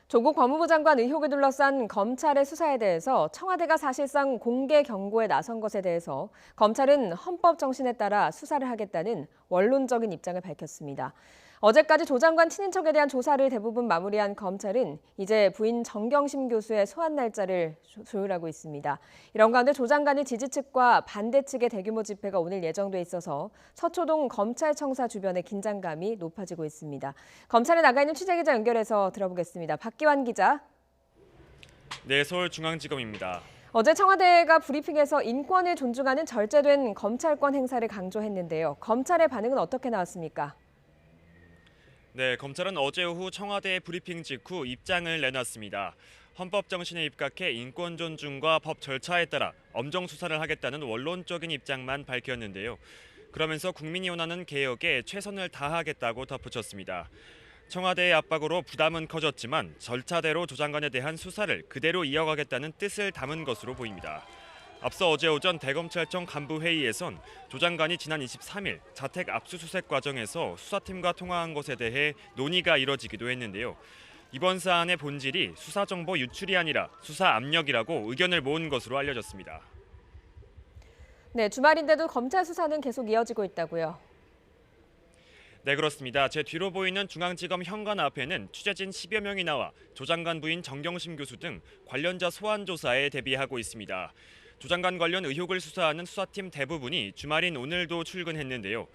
조국 법무부 장관 의혹을 둘러싼 검찰의 수사에 대해서 청와대가 사실상 공개 경고에 나선 것에 대해서 검찰은 헌법 정신에 따라 수사를 하겠다는 원론적인 입장을 밝혔습니다. 어제까지 조 장관 친인척에 대한 조사를 대부분 마무리한 검찰은 이제 부인 정경심 교수의 소환 날짜를 조율하고 있습니다. 이런 가운데 조 장관의 지지 측과 반대 측의 대규모 집회가 오늘 예정돼 있어서 서초동 검찰청사 주변의 긴장감이 높아지고 있습니다. 검찰에 나가 있는 취재기자 연결해서 들어보겠습니다. 박기환 기자. 네, 서울중앙지검입니다. 어제 청와대가 브리핑에서 인권을 존중하는 절제된 검찰권 행사를 강조했는데요. 검찰의 반응은 어떻게 나왔습니까? 네, 검찰은 어제 오후 청와대 브리핑 직후 입장을 내놨습니다. 헌법 정신에 입각해 인권 존중과 법 절차에 따라 엄정 수사를 하겠다는 원론적인 입장만 밝혔는데요. 그러면서 국민이 원하는 개혁에 최선을 다하겠다고 덧붙였습니다. 청와대의 압박으로 부담은 커졌지만 절차대로 조 장관에 대한 수사를 그대로 이어가겠다는 뜻을 담은 것으로 보입니다. 앞서 어제 오전 대검찰청 간부회의에선 조 장관이 지난 23일 자택 압수수색 과정에서 수사팀과 통화한 것에 대해 논의가 이뤄지기도 했는데요. 이번 사안의 본질이 수사정보 유출이 아니라 수사 압력이라고 의견을 모은 것으로 알려졌습니다. 네, 주말인데도 검찰 수사는 계속 이어지고 있다고요. 네, 그렇습니다. 제 뒤로 보이는 중앙지검 현관 앞에는 취재진 10여 명이 나와 조 장관 부인 정경심 교수 등 관련자 소환 조사에 대비하고 있습니다. 조 장관 관련 의혹을 수사하는 수사팀 대부분이 주말인 오늘도 출근했는데요.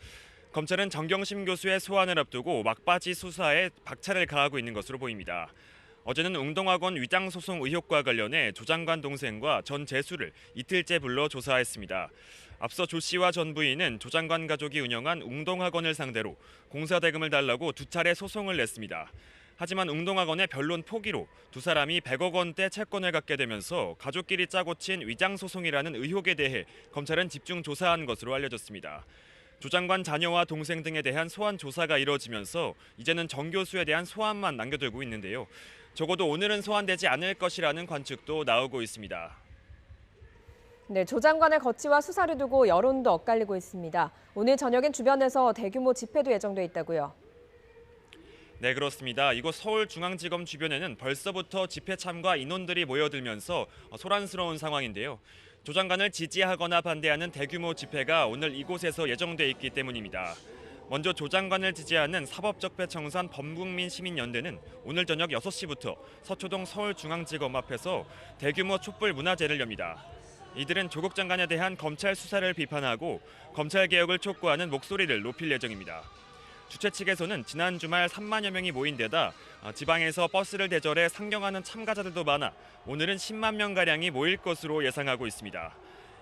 검찰은 정경심 교수의 소환을 앞두고 막바지 수사에 박차를 가하고 있는 것으로 보입니다. 어제는 웅동학원 위장 소송 의혹과 관련해 조 장관 동생과 전 재수를 이틀째 불러 조사했습니다. 앞서 조 씨와 전 부인은 조 장관 가족이 운영한 웅동학원을 상대로 공사대금을 달라고 두 차례 소송을 냈습니다. 하지만 웅동학원의 변론 포기로 두 사람이 100억 원대 채권을 갖게 되면서 가족끼리 짜고 친 위장 소송이라는 의혹에 대해 검찰은 집중 조사한 것으로 알려졌습니다. 조 장관 자녀와 동생 등에 대한 소환 조사가 이뤄지면서 이제는 정 교수에 대한 소환만 남겨두고 있는데요. 적어도 오늘은 소환되지 않을 것이라는 관측도 나오고 있습니다. 네, 조 장관의 거취와 수사를 두고 여론도 엇갈리고 있습니다. 오늘 저녁엔 주변에서 대규모 집회도 예정돼 있다고요. 네, 그렇습니다. 이곳 서울중앙지검 주변에는 벌써부터 집회 참가 인원들이 모여들면서 소란스러운 상황인데요. 조 장관을 지지하거나 반대하는 대규모 집회가 오늘 이곳에서 예정돼 있기 때문입니다. 먼저 조 장관을 지지하는 사법적폐청산 범국민시민연대는 오늘 저녁 6시부터 서초동 서울중앙지검 앞에서 대규모 촛불 문화제를 엽니다. 이들은 조국 장관에 대한 검찰 수사를 비판하고 검찰 개혁을 촉구하는 목소리를 높일 예정입니다. 주최 측에서는 지난 주말 3만여 명이 모인 데다 지방에서 버스를 대절해 상경하는 참가자들도 많아 오늘은 10만 명가량이 모일 것으로 예상하고 있습니다.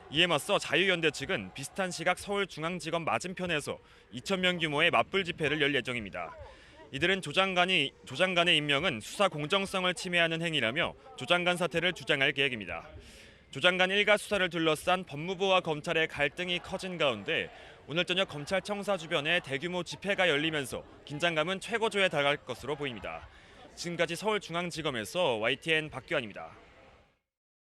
이에 맞서 자유연대 측은 비슷한 시각 서울중앙지검 맞은편에서 2,000명 규모의 맞불 집회를 열 예정입니다. 이들은 조 장관의 임명은 수사 공정성을 침해하는 행위라며 조 장관 사퇴를 주장할 계획입니다. 조 장관 일가 수사를 둘러싼 법무부와 검찰의 갈등이 커진 가운데 오늘 저녁 검찰청사 주변에 대규모 집회가 열리면서 긴장감은 최고조에 달할 것으로 보입니다. 지금까지 서울중앙지검에서 YTN 박규환입니다.